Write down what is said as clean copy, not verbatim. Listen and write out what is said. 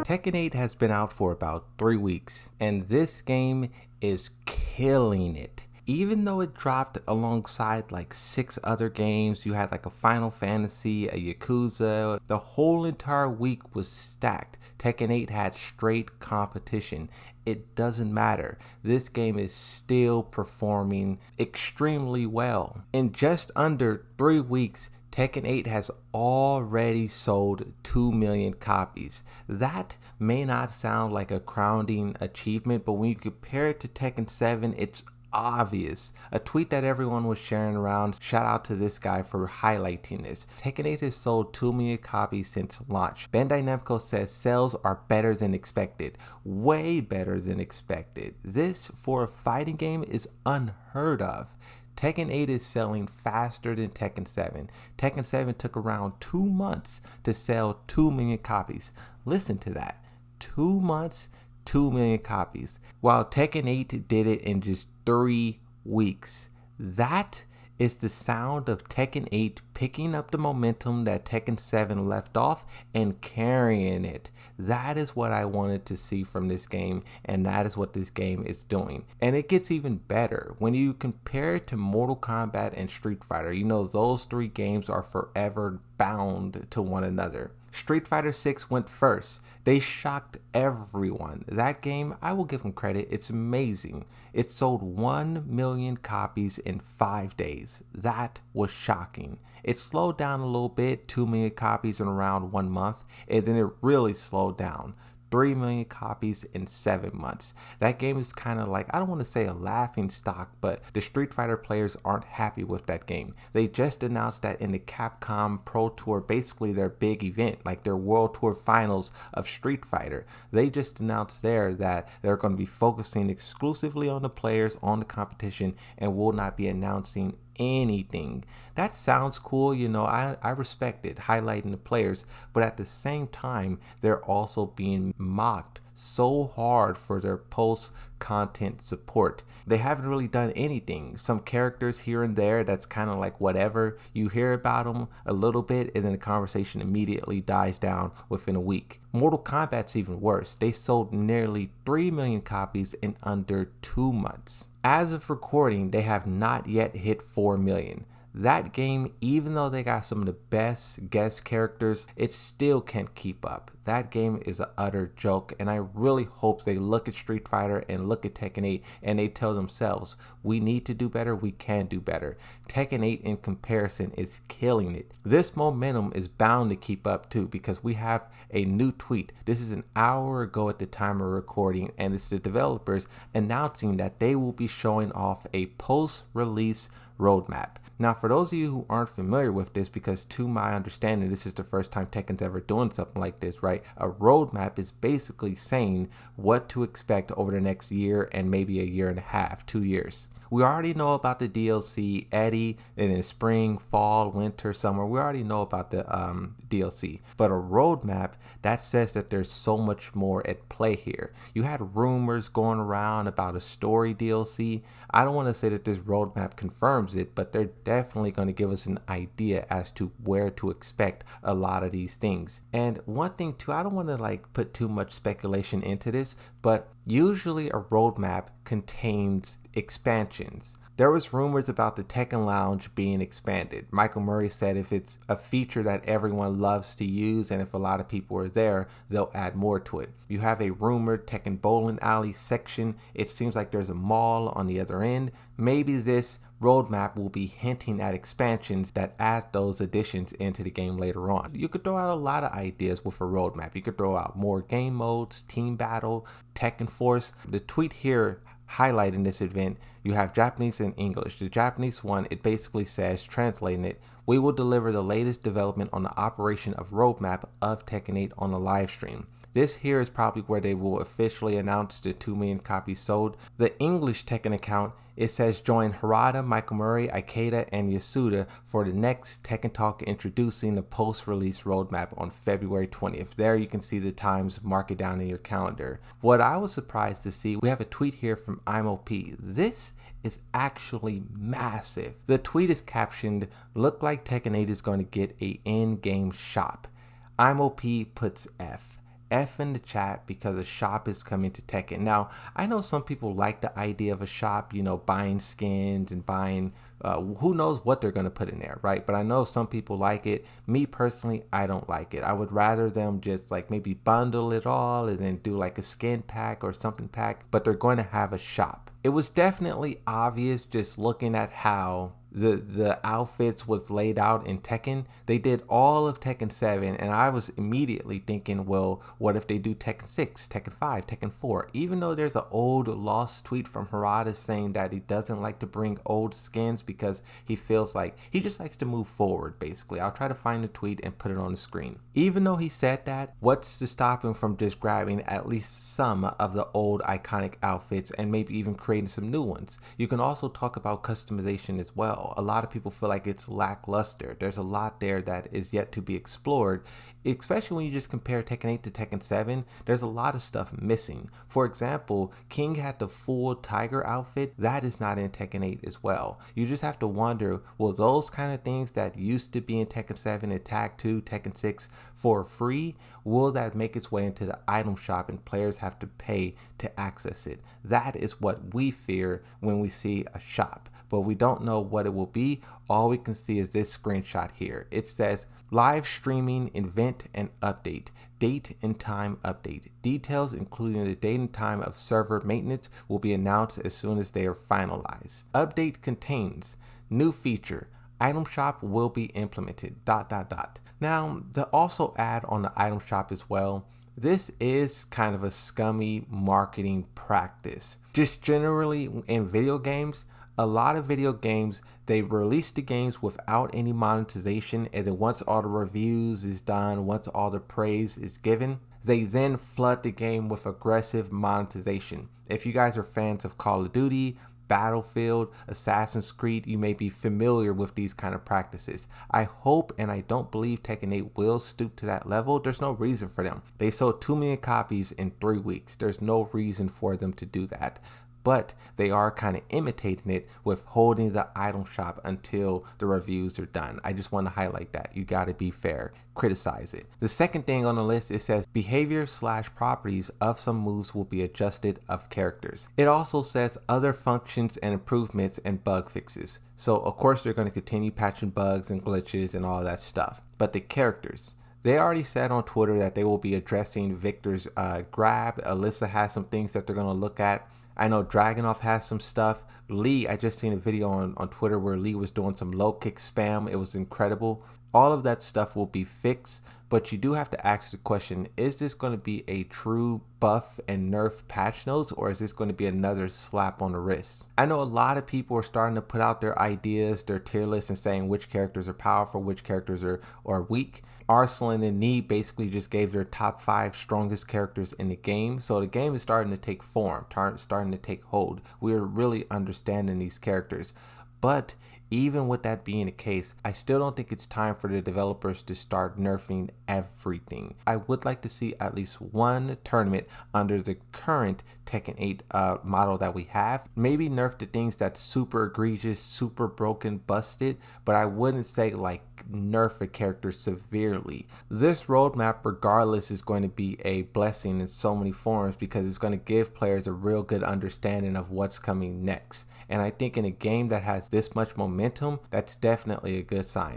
Tekken 8 has been out for about 3 weeks, and this game is killing it. Even though it dropped alongside like 6 other games, you had like a Final Fantasy, a Yakuza, the whole entire week was stacked. Tekken 8 had straight competition. It doesn't matter. This game is still performing extremely well. In just under 3 weeks, Tekken 8 has already sold 2 million copies. That may not sound like a crowning achievement, but when you compare it to Tekken 7, it's obvious. A tweet that everyone was sharing around, shout out to this guy for highlighting this. Tekken 8 has sold 2 million copies since launch. Bandai Namco says sales are better than expected. Way better than expected. This, for a fighting game, is unheard of. Tekken 8 is selling faster than Tekken 7. Tekken 7 took around 2 months to sell 2 million copies. Listen to that. 2 months, 2 million copies. While Tekken 8 did it in just 3 weeks. That is the sound of Tekken 8 picking up the momentum that Tekken 7 left off and carrying it. That is what I wanted to see from this game, and that is what this game is doing. And it gets even better when you compare it to Mortal Kombat and Street Fighter. You know, those 3 games are forever bound to one another. Street Fighter 6 went first. They shocked everyone. That game, I will give them credit, it's amazing. It sold 1 million copies in 5 days. That was shocking. It slowed down a little bit, 2 million copies in around 1 month, and then it really slowed down. 3 million copies in 7 months. That game is kind of like, I don't want to say a laughing stock, but the Street Fighter players aren't happy with that game. They just announced that in the Capcom Pro Tour, basically their big event, like their World Tour Finals of Street Fighter, they just announced there that they're going to be focusing exclusively on the players, on the competition, and will not be announcing anything. That sounds cool, you know, I respect it, highlighting the players, but at the same time, they're also being mocked so hard for their post-content support. They haven't really done anything. Some characters here and there, that's kind of like whatever. You hear about them a little bit, and then the conversation immediately dies down within a week. Mortal Kombat's even worse. They sold nearly 3 million copies in under 2 months. As of recording, they have not yet hit 4 million. That game, even though they got some of the best guest characters, it still can't keep up. That game is an utter joke, and I really hope they look at Street Fighter and look at Tekken 8 and they tell themselves, we need to do better, we can do better. Tekken 8 in comparison is killing it. This momentum is bound to keep up too, because we have a new tweet. This is an hour ago at the time of recording, and it's the developers announcing that they will be showing off a post-release roadmap. Now, for those of you who aren't familiar with this, because to my understanding, this is the first time Tekken's ever doing something like this, right? A roadmap is basically saying what to expect over the next year and maybe a year and a half, 2 years. We already know about the DLC, Eddie, and in spring, fall, winter, summer. We already know about the DLC. But a roadmap, that says that there's so much more at play here. You had rumors going around about a story DLC. I don't want to say that this roadmap confirms it, but they're definitely going to give us an idea as to where to expect a lot of these things. And one thing too, I don't want to like put too much speculation into this, but usually a roadmap contains expansions. There was rumors about the Tekken Lounge being expanded. Michael Murray said if it's a feature that everyone loves to use and if a lot of people are there, they'll add more to it. You have a rumored Tekken Bowling Alley section. It seems like there's a mall on the other end. Maybe this roadmap will be hinting at expansions that add those additions into the game later on. You could throw out a lot of ideas with a roadmap. You could throw out more game modes, team battle, Tekken Force. The tweet here highlighting this event, you have Japanese and English. The Japanese one, it basically says, translating it, we will deliver the latest development on the operation of roadmap of Tekken 8 on the live stream. This here is probably where they will officially announce the 2 million copies sold. The English Tekken account, it says join Harada, Michael Murray, Ikeda, and Yasuda for the next Tekken Talk introducing the post-release roadmap on February 20th. There you can see the times, mark it down in your calendar. What I was surprised to see, we have a tweet here from IMOP. This is actually massive. The tweet is captioned, look like Tekken 8 is going to get a in-game shop. IMOP puts F. F in the chat because a shop is coming to Tekken. Now, I know some people like the idea of a shop, you know, buying skins and buying, who knows what they're going to put in there, right? But I know some people like it. Me personally, I don't like it. I would rather them just like maybe bundle it all and then do like a skin pack or something pack, but they're going to have a shop. It was definitely obvious just looking at how the outfits was laid out in Tekken. They did all of Tekken 7, and I was immediately thinking, well, what if they do Tekken 6, Tekken 5, Tekken 4? Even though there's an old lost tweet from Harada saying that he doesn't like to bring old skins because he feels like he just likes to move forward, basically. I'll try to find the tweet and put it on the screen. Even though he said that, what's to stop him from just grabbing at least some of the old iconic outfits and maybe even creating some new ones? You can also talk about customization as well. A lot of people feel like it's lackluster. There's a lot there that is yet to be explored, especially when you just compare Tekken 8 to Tekken 7. There's a lot of stuff missing. For example, King had the full tiger outfit. That is not in Tekken 8 as well. You just have to wonder, will those kind of things that used to be in Tekken 7 and Tag 2, Tekken 6 for free, will that make its way into the item shop and players have to pay to access it? That is what we fear when we see a shop, but we don't know what it will be. All we can see is this screenshot here. It says live streaming event and update, date and time update. Details including the date and time of server maintenance will be announced as soon as they are finalized. Update contains new feature, item shop will be implemented, ... Now, they also add on the item shop as well. This is kind of a scummy marketing practice. Just generally in video games, a lot of video games, they release the games without any monetization, and then once all the reviews is done, once all the praise is given, they then flood the game with aggressive monetization. If you guys are fans of Call of Duty, Battlefield, Assassin's Creed, you may be familiar with these kind of practices. I hope and I don't believe Tekken 8 will stoop to that level. There's no reason for them. They sold 2 million copies in 3 weeks. There's no reason for them to do that. But they are kind of imitating it with holding the item shop until the reviews are done. I just want to highlight that. You got to be fair. Criticize it. The second thing on the list, it says behavior/properties of some moves will be adjusted of characters. It also says other functions and improvements and bug fixes. So of course they're going to continue patching bugs and glitches and all that stuff. But the characters, they already said on Twitter that they will be addressing Victor's grab. Alyssa has some things that they're going to look at. I know Dragunov has some stuff. Lee, I just seen a video on Twitter where Lee was doing some low kick spam. It was incredible. All of that stuff will be fixed, but you do have to ask the question, is this going to be a true buff and nerf patch notes, or is this going to be another slap on the wrist? I know a lot of people are starting to put out their ideas, their tier lists, and saying which characters are powerful, which characters are weak. Arslan and Nee basically just gave their top 5 strongest characters in the game. So the game is starting to take form, starting to take hold. We're really understanding these characters. But even with that being the case, I still don't think it's time for the developers to start nerfing everything. I would like to see at least one tournament under the current Tekken 8 model that we have. Maybe nerf the things that's super egregious, super broken, busted, but I wouldn't say like nerf a character severely. This roadmap regardless is going to be a blessing in so many forms because it's going to give players a real good understanding of what's coming next. And I think in a game that has this much momentum, that's definitely a good sign.